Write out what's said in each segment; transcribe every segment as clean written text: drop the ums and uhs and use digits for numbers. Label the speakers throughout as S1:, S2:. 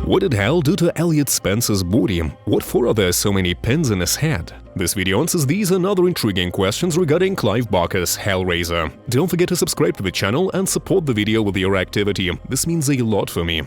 S1: What did Hal do to Elliot Spencer's body? What for are there so many pins in his head? This video answers these and other intriguing questions regarding Clive Barker's Hellraiser. Don't forget to subscribe to the channel and support the video with your activity. This means a lot for me.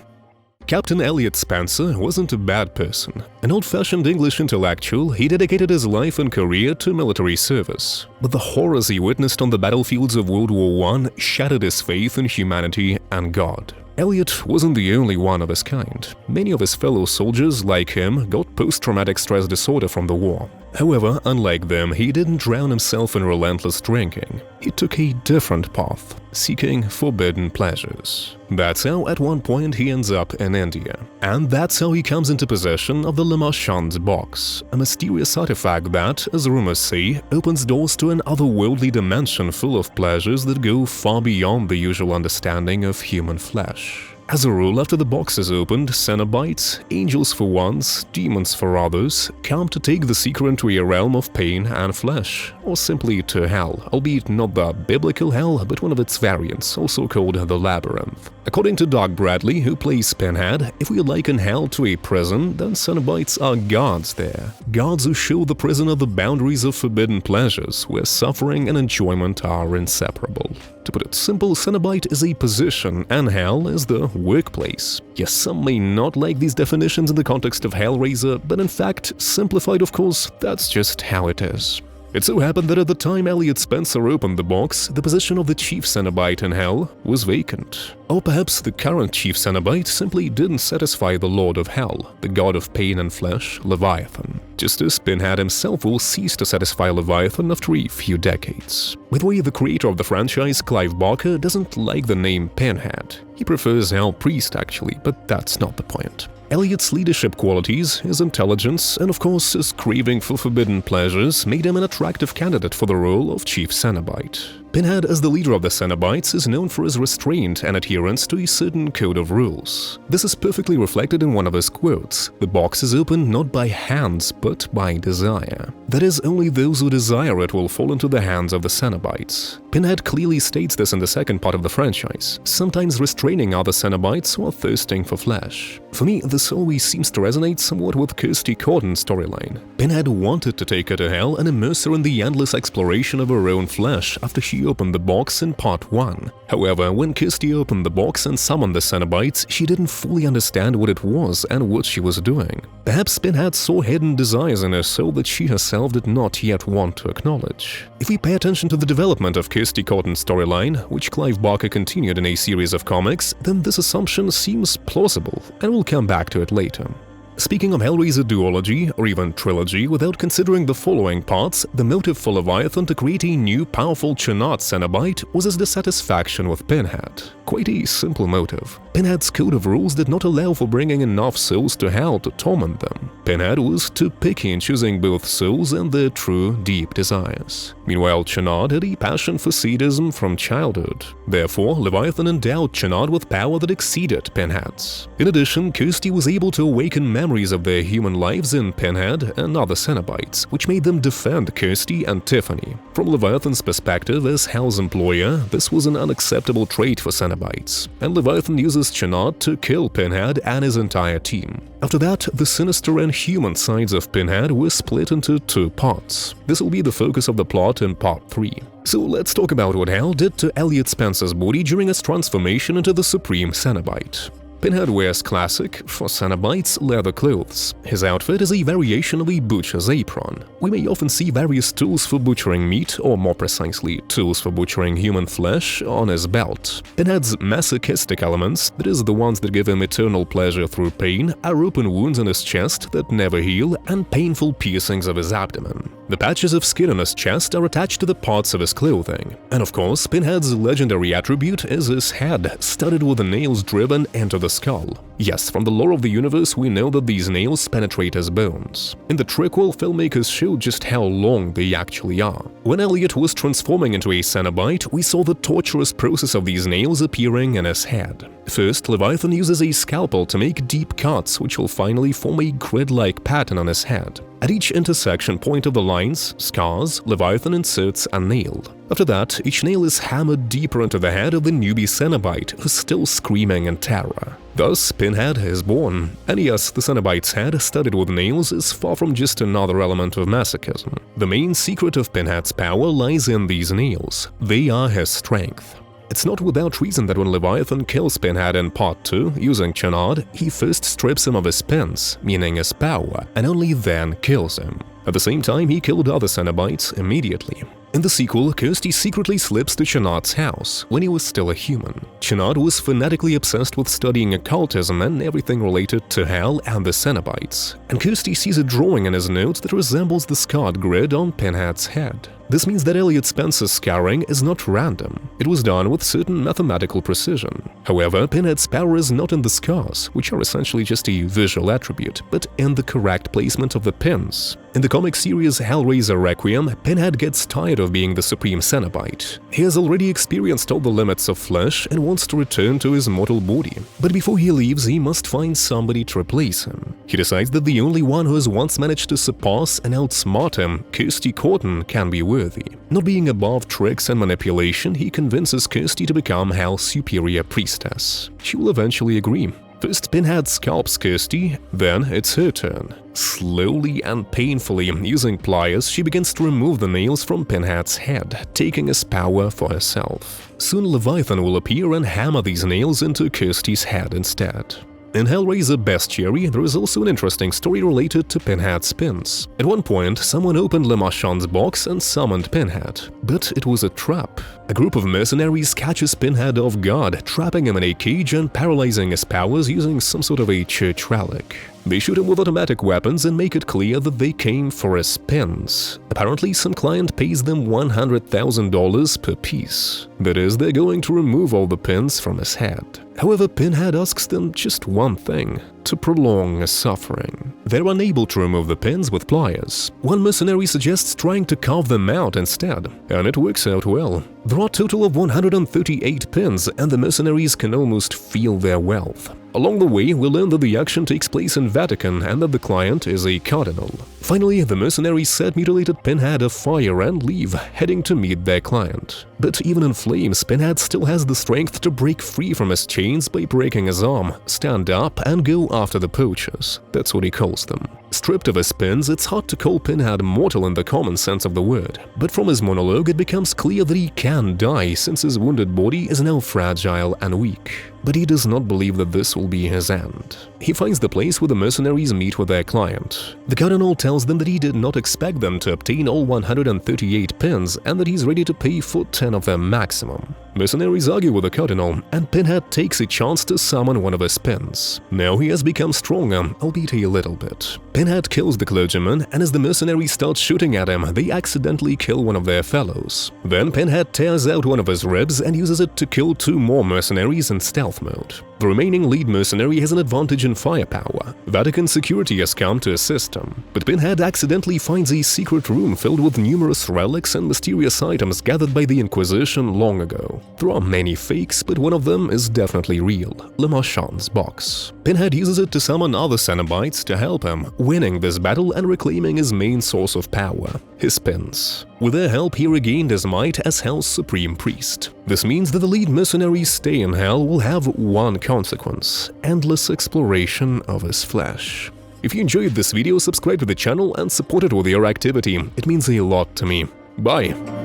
S1: Captain Elliot Spencer wasn't a bad person. An old-fashioned English intellectual, he dedicated his life and career to military service. But the horrors he witnessed on the battlefields of World War I shattered his faith in humanity and God. Elliot wasn't the only one of his kind. Many of his fellow soldiers, like him, got post-traumatic stress disorder from the war. However, unlike them, he didn't drown himself in relentless drinking. He took a different path, seeking forbidden pleasures. That's how at one point he ends up in India. And that's how he comes into possession of the Le Marchand box, a mysterious artifact that, as rumors say, opens doors to an otherworldly dimension full of pleasures that go far beyond the usual understanding of human flesh. As a rule, after the box is opened, cenobites, angels for ones, demons for others, come to take the seeker into a realm of pain and flesh, or simply to hell, albeit not the biblical hell, but one of its variants, also called the Labyrinth. According to Doug Bradley, who plays Pinhead, if we liken hell to a prison, then cenobites are gods there. Gods who show the prisoner the boundaries of forbidden pleasures, where suffering and enjoyment are inseparable. To put it simple, cenobite is a position and hell is the workplace. Yes, some may not like these definitions in the context of Hellraiser, but in fact, simplified of course, that's just how it is. It so happened that at the time Elliot Spencer opened the box, the position of the chief cenobite in Hell was vacant. Or perhaps the current chief cenobite simply didn't satisfy the Lord of Hell, the god of pain and flesh, Leviathan. Just as Pinhead himself will cease to satisfy Leviathan after a few decades. By the way, the creator of the franchise, Clive Barker, doesn't like the name Pinhead. He prefers Hell Priest actually, but that's not the point. Elliot's leadership qualities, his intelligence, and of course his craving for forbidden pleasures made him an attractive candidate for the role of Chief Cenobite. Pinhead, as the leader of the Cenobites, is known for his restraint and adherence to a certain code of rules. This is perfectly reflected in one of his quotes: "The box is opened not by hands, but by desire." That is, only those who desire it will fall into the hands of the Cenobites. Pinhead clearly states this in the second part of the franchise, sometimes restraining other Cenobites who are thirsting for flesh. For me, this always seems to resonate somewhat with Kirsty Corden's storyline. Pinhead wanted to take her to hell and immerse her in the endless exploration of her own flesh after she opened the box in part 1. However, when Kirsty opened the box and summoned the Cenobites, she didn't fully understand what it was and what she was doing. Perhaps Pinhead saw hidden desires in her soul that she herself did not yet want to acknowledge. If we pay attention to the development of Kirsty Corden's storyline, which Clive Barker continued in a series of comics, then this assumption seems plausible, and we'll come back to it later. Speaking of Hellraiser duology, or even trilogy, without considering the following parts, the motive for Leviathan to create a new powerful Chernat Cenobite was his dissatisfaction with Pinhead. Quite a simple motive. Pinhead's code of rules did not allow for bringing enough souls to hell to torment them. Pinhead was too picky in choosing both souls and their true, deep desires. Meanwhile, Chernat had a passion for sadism from childhood. Therefore, Leviathan endowed Chernat with power that exceeded Pinhead's. In addition, Kirsty was able to awaken memories of their human lives in Pinhead and other Cenobites, which made them defend Kirsty and Tiffany. From Leviathan's perspective as Hell's employer, this was an unacceptable trait for Cenobites, and Leviathan uses Chernat to kill Pinhead and his entire team. After that, the sinister and human sides of Pinhead were split into 2 parts. This will be the focus of the plot in part 3. So let's talk about what Hell did to Elliot Spencer's body during his transformation into the Supreme Cenobite. Pinhead wears classic, for Cenobites, leather clothes. His outfit is a variation of a butcher's apron. We may often see various tools for butchering meat, or more precisely, tools for butchering human flesh, on his belt. Pinhead's masochistic elements, that is, the ones that give him eternal pleasure through pain, are open wounds in his chest that never heal, and painful piercings of his abdomen. The patches of skin on his chest are attached to the parts of his clothing. And of course, Pinhead's legendary attribute is his head, studded with nails driven into the skull. Yes, from the lore of the universe we know that these nails penetrate his bones. In the prequel, filmmakers showed just how long they actually are. When Elliot was transforming into a Cenobite, we saw the torturous process of these nails appearing in his head. First, Leviathan uses a scalpel to make deep cuts, which will finally form a grid-like pattern on his head. At each intersection point of the lines, scars, Leviathan inserts a nail. After that, each nail is hammered deeper into the head of the newbie cenobite, who's still screaming in terror. Thus, Pinhead is born. And yes, the cenobite's head, studded with nails, is far from just another element of masochism. The main secret of Pinhead's power lies in these nails. They are his strength. It's not without reason that when Leviathan kills Pinhead in Part 2 using Chenard, he first strips him of his pins, meaning his power, and only then kills him. At the same time, he killed other cenobites immediately. In the sequel, Kirsty secretly slips to Chenard's house when he was still a human. Chenard was fanatically obsessed with studying occultism and everything related to hell and the cenobites, and Kirsty sees a drawing in his notes that resembles the scarred grid on Pinhead's head. This means that Elliot Spencer's scarring is not random. It was done with certain mathematical precision. However, Pinhead's power is not in the scars, which are essentially just a visual attribute, but in the correct placement of the pins. In the comic series Hellraiser Requiem, Pinhead gets tired of being the supreme cenobite. He has already experienced all the limits of flesh and wants to return to his mortal body. But before he leaves, he must find somebody to replace him. He decides that the only one who has once managed to surpass and outsmart him, Kirsty Corton, can be worthy. Not being above tricks and manipulation, he convinces Kirsty to become Hell's superior priestess. She will eventually agree. First, Pinhead scalps Kirsty, then it's her turn. Slowly and painfully, using pliers, she begins to remove the nails from Pinhead's head, taking his power for herself. Soon Leviathan will appear and hammer these nails into Kirsty's head instead. In Hellraiser Bestiary, there is also an interesting story related to Pinhead's pins. At one point, someone opened Le Marchand's box and summoned Pinhead, but it was a trap. A group of mercenaries catches Pinhead off guard, trapping him in a cage and paralyzing his powers using some sort of a church relic. They shoot him with automatic weapons and make it clear that they came for his pins. Apparently, some client pays them $100,000 per piece. That is, they're going to remove all the pins from his head. However, Pinhead asks them just one thing: to prolong his suffering. They're unable to remove the pins with pliers. One mercenary suggests trying to carve them out instead, and it works out well. There are a total of 138 pins, and the mercenaries can almost feel their wealth. Along the way, we learn that the action takes place in Vatican and that the client is a cardinal. Finally, the mercenaries set mutilated Pinhead afire and leave, heading to meet their client. But even in flames, Pinhead still has the strength to break free from his chains by breaking his arm, stand up, and go after the poachers. That's what he calls them. Stripped of his pins, it's hard to call Pinhead mortal in the common sense of the word. But from his monologue, it becomes clear that he can die, since his wounded body is now fragile and weak. But he does not believe that this will be his end. He finds the place where the mercenaries meet with their client. The cardinal tells them that he did not expect them to obtain all 138 pins and that he's ready to pay for 10 of them maximum. Mercenaries argue with the cardinal, and Pinhead takes a chance to summon one of his pins. Now he has become stronger, albeit a little bit. Pinhead kills the clergyman, and as the mercenaries start shooting at him, they accidentally kill one of their fellows. Then Pinhead tears out one of his ribs and uses it to kill 2 more mercenaries in stealth mode. The remaining lead mercenary has an advantage in firepower. Vatican security has come to assist him, but Pinhead accidentally finds a secret room filled with numerous relics and mysterious items gathered by the Inquisition long ago. There are many fakes, but one of them is definitely real: Le Marchand's box. Pinhead uses it to summon other cenobites to help him, winning this battle and reclaiming his main source of power, his pins. With their help, he regained his might as Hell's supreme priest. This means that the lead mercenary's stay in Hell will have one consequence: endless exploration of his flesh. If you enjoyed this video, subscribe to the channel and support it with your activity. It means a lot to me. Bye!